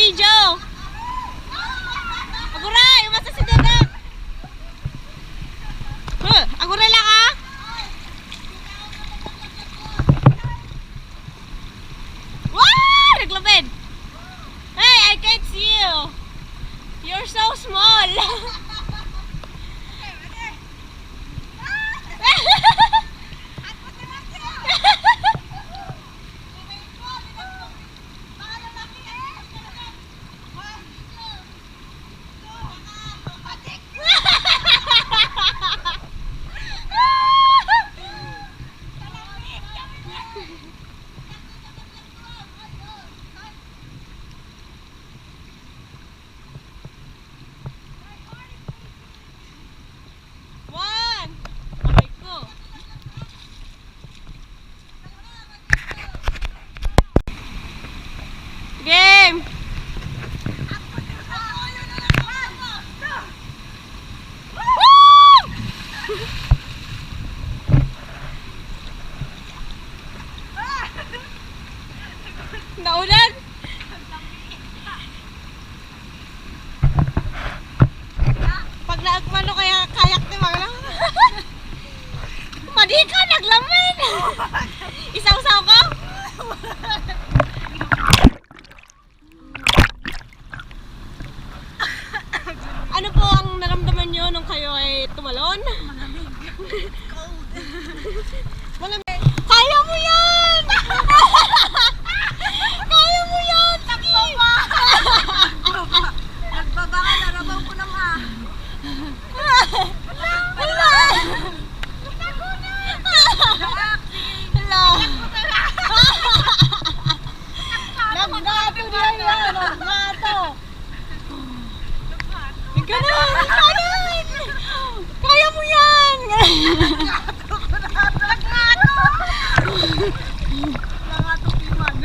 video. Aguray, umasa si Dadak. Aguray lang ah. Wow, naglapid. Hey, I can't see you. You're so small. Game! Naulan! Pag naagmano kaya kayak ni Maglang. Padi ka, naglamin! Isaw-saw ka? Ano po ang naramdaman nyo nung kayo ay tumalon? Malamig. Cold. Malamig. Kaya mo yan! Kaya mo yan! Nagbaba! Nagbaba ka, narabaw ko lang ah. Hala! Hala! Naggato niya yan! Naggato! Ganun! Ganun! Kaya mo yan! Naggato ko na! Naggato! Naggato piman!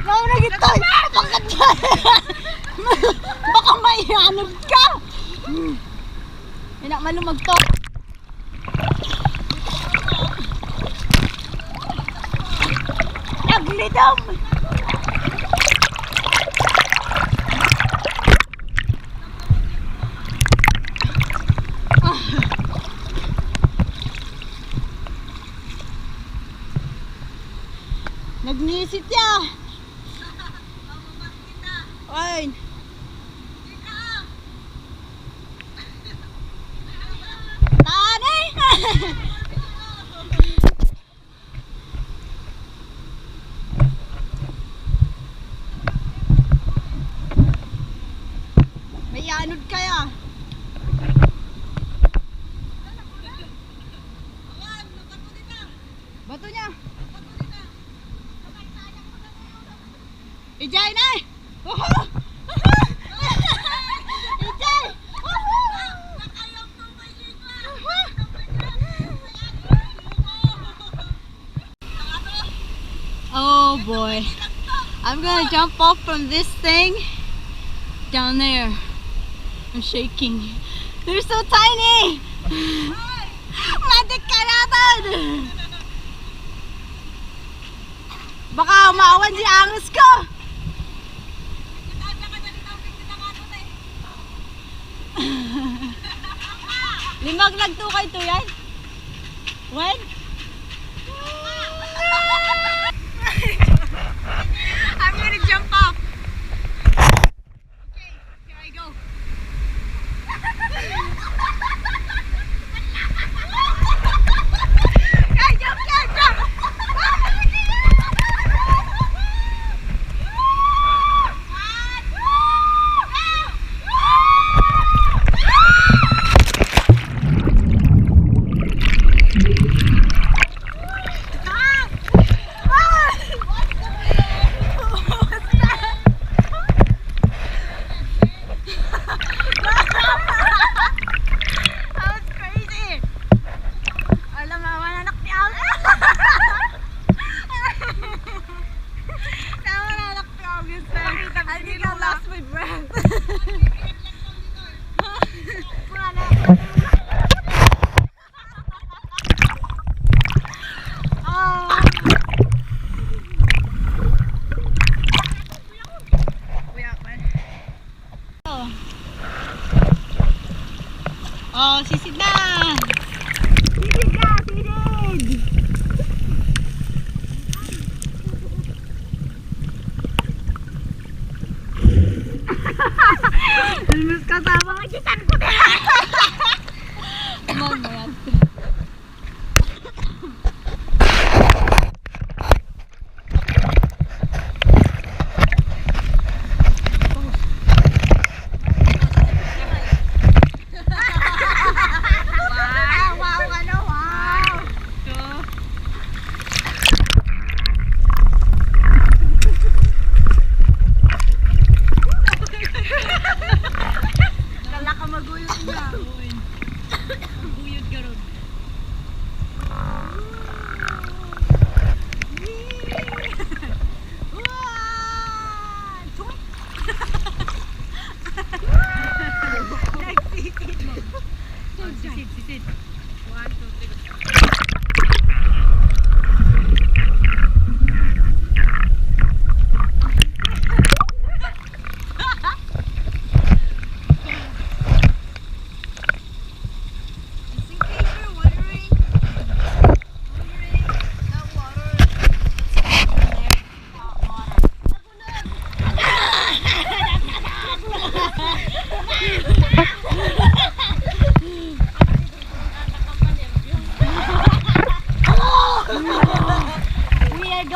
Ako na gitoy! Bakit yan? Baka maihanod ka! Hindi na malumagto! Naglidom! Nagnisit ya. Oy. Tani. May anod kaya. Bato niya. Ijay na! Ijay! Oh boy. I'm gonna jump off from this thing down there. I'm shaking. They're so tiny! Matik ka natin! Baka maawan si angas ko! Limag nagtukay to yan? When? I'm gonna jump off. Okay, here I go. Hey, jump, jump, jump!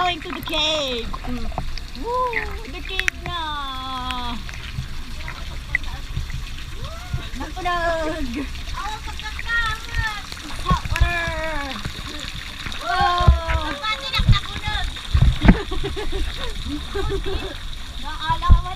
going to the cave. Woo! The cave na! Nakunog! Ako pagkakamot! Hot water! Oh! Ang matinak nakunog! Nakalawat!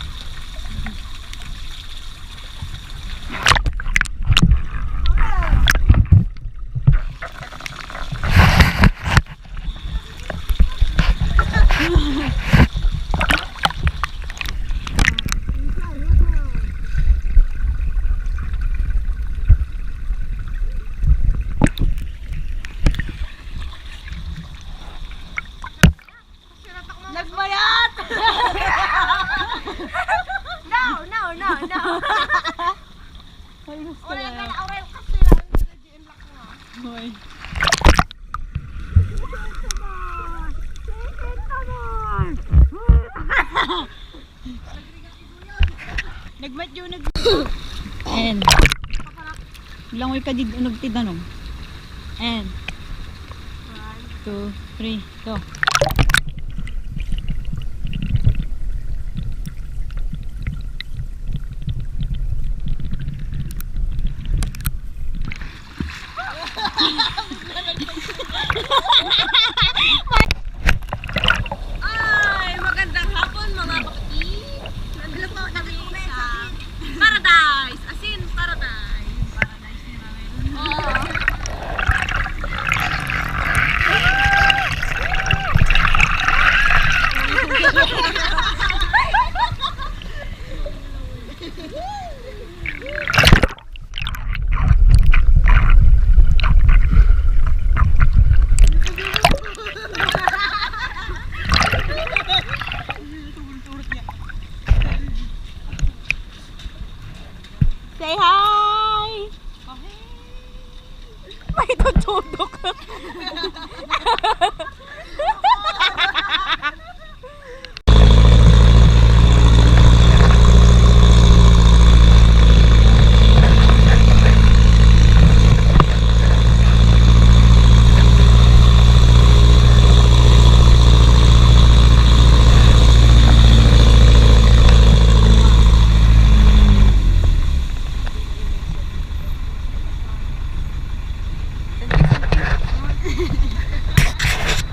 Nagmayat! No! Wala ka na away kasi lang. Nag-i-unlock mo. Hoy. Nagmat yun and langoy ka dito nagtitanong and 1 2 3 go. Ay, magandang hapon mga bakti. Nandito po kami sa Paradise. Asin, Paradise. Paradise ni namin. Oo. Say hi! May tutudok.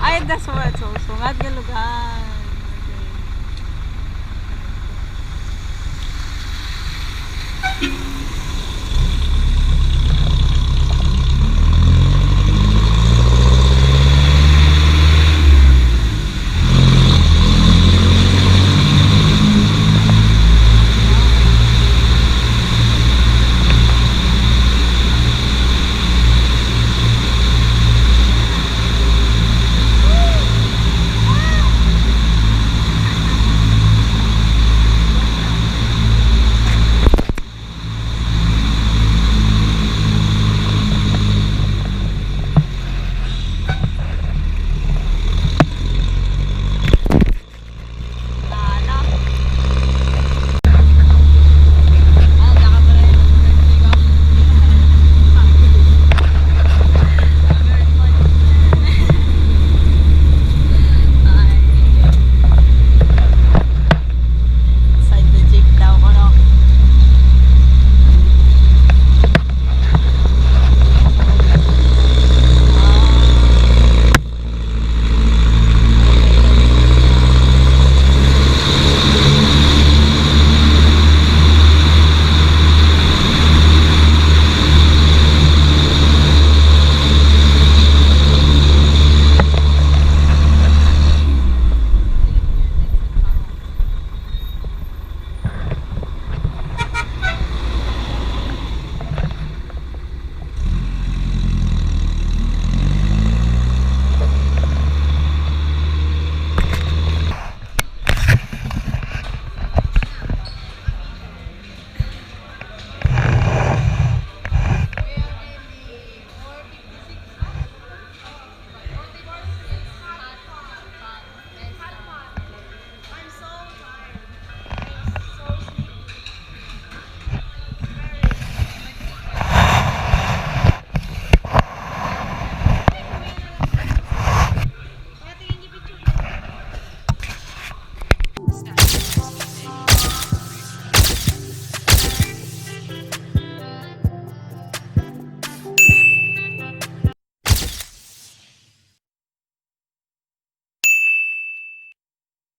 Ay, das what so sungat nga lugar.